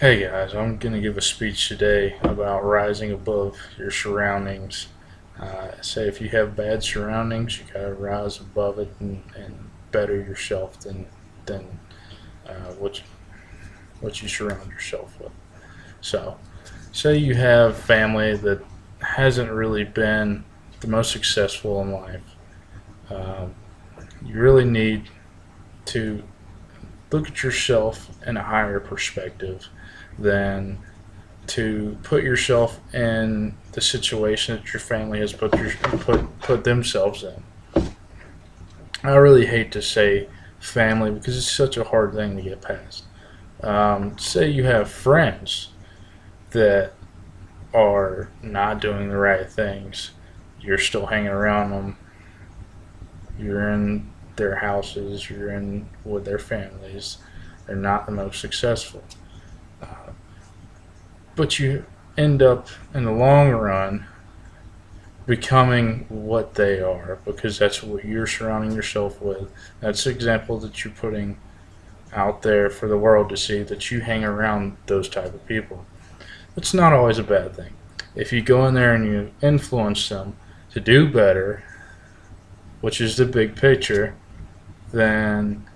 Hey guys, I'm going to give a speech today about rising above your surroundings. Say if you have bad surroundings, you gotta rise above it and better yourself than what you surround yourself with. So, say you have family that hasn't really been the most successful in life. Um, you really need to look at yourself in a higher perspective than to put yourself in the situation that your family has put themselves in. I really hate to say family because it's such a hard thing to get past. Say you have friends that are not doing the right things, you're still hanging around them. You're in their houses. You're in with their families. They're not the most successful, uh, but you end up in the long run becoming what they are because that's what you're surrounding yourself with. That's the example that you're putting out there for the world to see, that you hang around those type of people. It's not always a bad thing. If you go in there and you influence them to do better, which is the big picture, then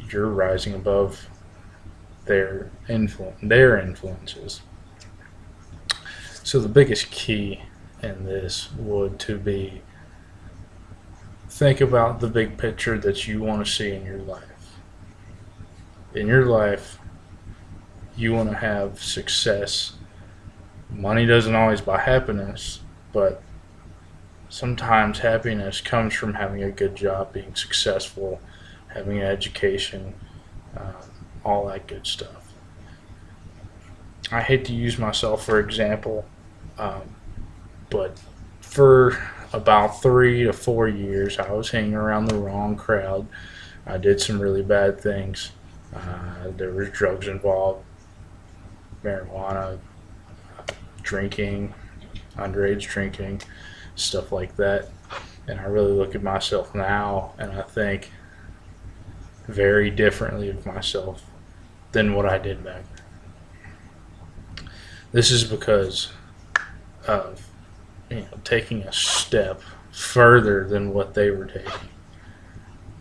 you're rising above their influences. So the biggest key in this would to be think about the big picture that you want to see in your life. In your life, you want to have success. Money doesn't always buy happiness, but sometimes happiness comes from having a good job, being successful, having an education, uh, all that good stuff. I hate to use myself for example, um, but for about 3 to 4 years, I was hanging around the wrong crowd. I did some really bad things. There was drugs involved, marijuana, drinking, underage drinking, stuff like that. And I really look at myself now and I think very differently of myself than what I did back then. This is because of taking a step further than what they were taking.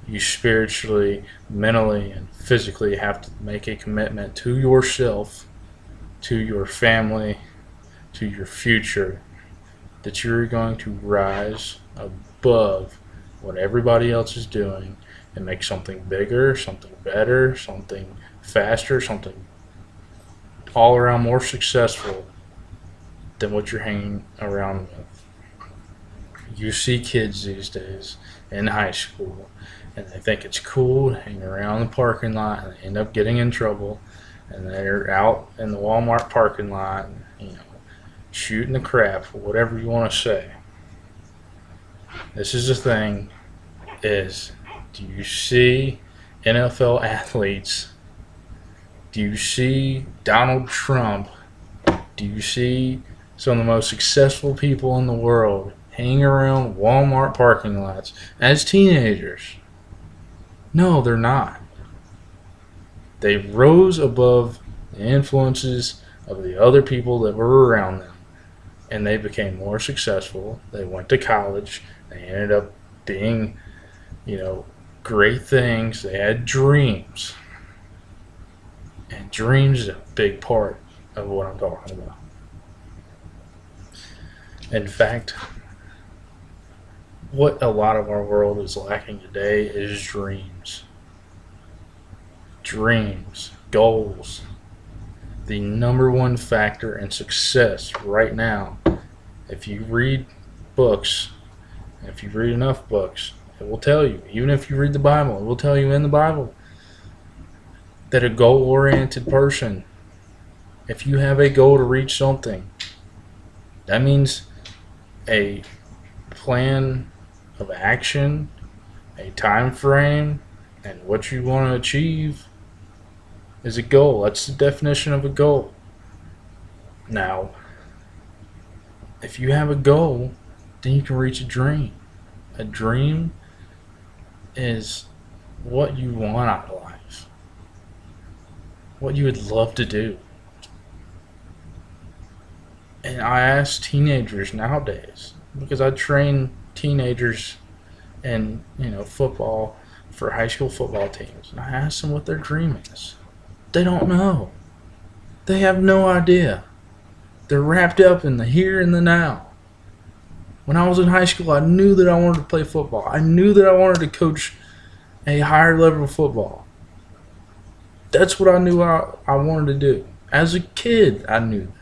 You spiritually, mentally, and physically have to make a commitment to yourself, to your family, to your future, that you're going to rise above what everybody else is doing and make something bigger, something better, something faster, something all around more successful than what you're hanging around with. You see kids these days in high school and they think it's cool to hang around the parking lot and they end up getting in trouble and they're out in the Walmart parking lot, shooting the crap, or whatever you want to say. This is the thing is, do you see NFL athletes? Do you see Donald Trump? Do you see some of the most successful people in the world hanging around Walmart parking lots as teenagers? No, they're not. They rose above the influences of the other people that were around them and they became more successful. They went to college. They ended up being, you know, great things. They had dreams. And dreams is a big part of what I'm talking about. In fact, what a lot of our world is lacking today is dreams. Dreams, goals. The number one factor in success right now, if you read books, if you read enough books, it will tell you, even if you read the Bible, it will tell you in the Bible that a goal oriented person, if you have a goal to reach something, that means a plan of action, a time frame, and what you want to achieve is a goal. That's the definition of a goal. Now, if you have a goal, then you can reach a dream. A dream is what you want out of life. what you would love to do. And I ask teenagers nowadays, because I train teenagers in football for high school football teams, and I ask them what their dream is. They don't know. They have no idea. They're wrapped up in the here and the now. When I was in high school, I knew that I wanted to play football. I knew that I wanted to coach a higher level of football. That's what I knew I wanted to do. As a kid, I knew that.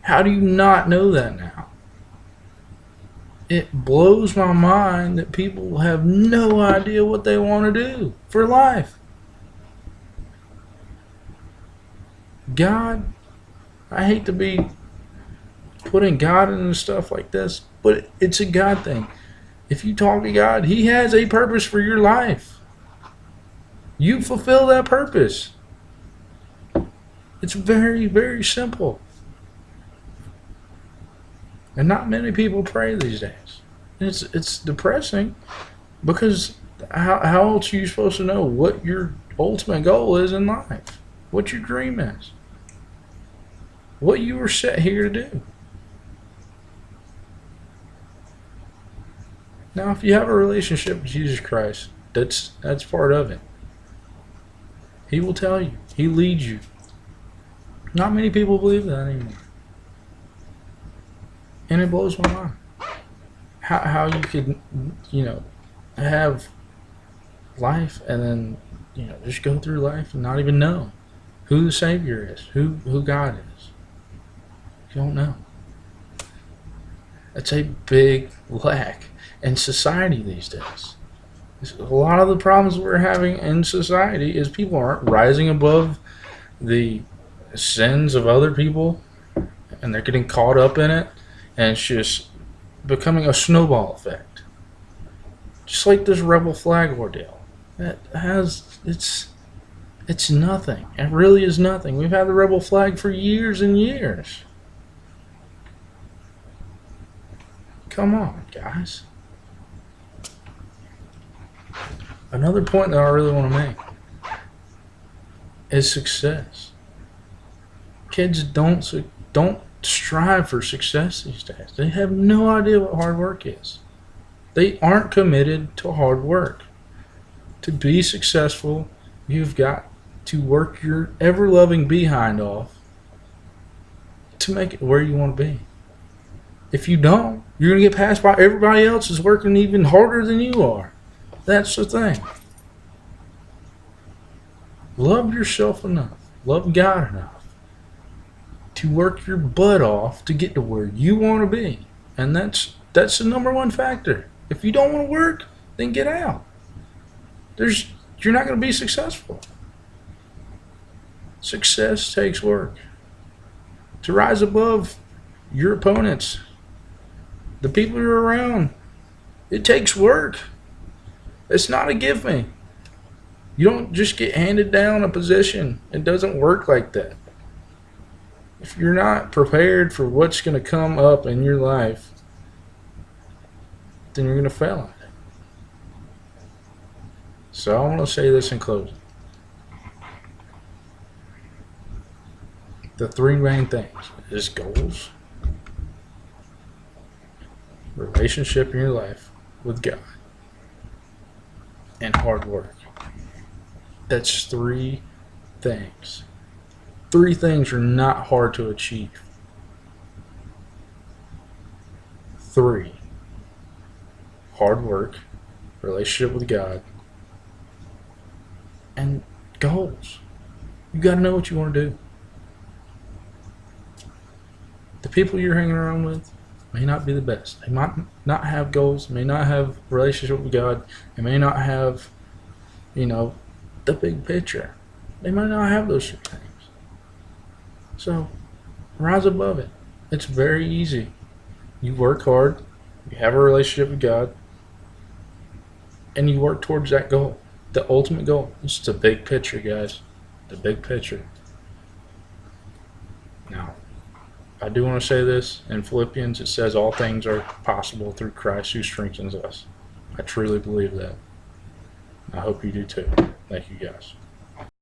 How do you not know that now? It blows my mind that people have no idea what they want to do for life. God, I hate to be putting God into stuff like this, but it's a God thing. If you talk to God, He has a purpose for your life. You fulfill that purpose. It's very, very simple. And not many people pray these days. It's depressing, because how else are you supposed to know what your ultimate goal is in life? What your dream is? What you were set here to do? Now, if you have a relationship with Jesus Christ, that's part of it. He will tell you. He leads you. Not many people believe that anymore. And it blows my mind. How you could, have life and then, just go through life and not even know who the Savior is, who God is. You don't know. That's a big lack in society these days. A lot of the problems we're having in society is people aren't rising above the sins of other people, and they're getting caught up in it, and it's just becoming a snowball effect. Just like this rebel flag ordeal. It's nothing. It really is nothing. We've had the rebel flag for years and years. Come on, guys. Another point that I really want to make is success. Kids don't strive for success these days. They have no idea what hard work is. They aren't committed to hard work. To be successful, you've got to work your ever-loving behind off to make it where you want to be. If you don't, you're going to get passed by everybody else who's working even harder than you are. That's the thing. Love yourself enough. Love God enough to work your butt off to get to where you want to be. And that's the number one factor. If you don't want to work, then get out. You're not going to be successful. Success takes work. To rise above your opponents, the people you're around, it takes work. It's not a give me. You don't just get handed down a position. It doesn't work like that. If you're not prepared for what's going to come up in your life, then you're going to fail at it. So I want to say this in closing. The three main things is goals, relationship in your life with God, and hard work. That's three things. Three things are not hard to achieve. 3, hard work, relationship with God, and goals. You got to know what you want to do. The people you're hanging around with may not be the best. They might not have goals, may not have a relationship with God, they may not have, the big picture. They might not have those things. So, rise above it. It's very easy. You work hard, you have a relationship with God, and you work towards that goal. The ultimate goal. It's the big picture, guys. The big picture. Now, I do want to say this. In Philippians, it says all things are possible through Christ who strengthens us. I truly believe that. I hope you do too. Thank you, guys.